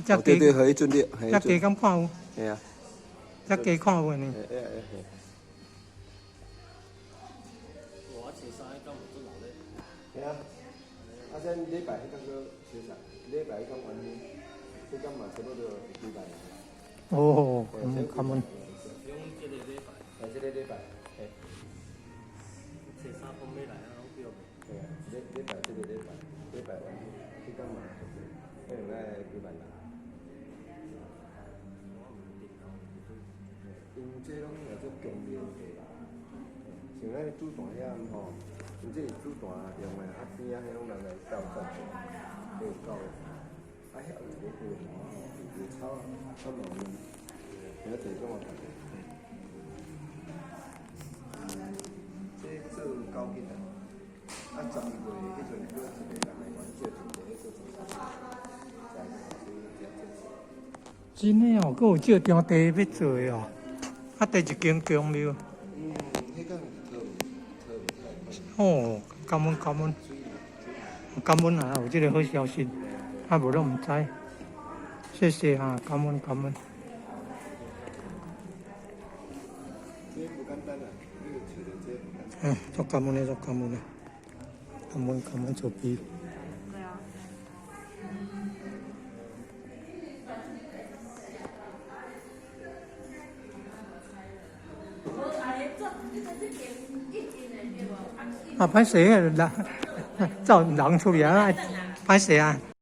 只对对，互迄阵你，只鸡敢看有？系啊，只鸡看有呢。系啊，啊，咱礼拜迄天个休息，礼拜迄天完呢，迄天嘛差不多几拜。哦，感恩。用这个礼拜，这个礼拜，嘿。这三方面来啊，拢叫袂。系啊，礼拜这个礼拜，礼拜完，迄天嘛，可能来几万人。因这拢叫做供应的啦，像咱煮蛋遐吼，因这煮蛋用的，啊边仔迄拢人来斗赞助，都有够的。啊，遐有咧个有草啊，草毛面，遐地种啊，这做高级的，啊12月迄阵叫一个人来玩这阵个做真诶哦，佫有借张地要做哦，啊，第一间公庙。迄个哦，感恩感恩，感恩啊！有这个好消息，啊无都唔知，谢谢啊，感恩感恩。这不简单啊，你找到这不简单。足感恩的，足感恩的，感恩做比。啊，歹势啊，人走人出来啊，歹势啊。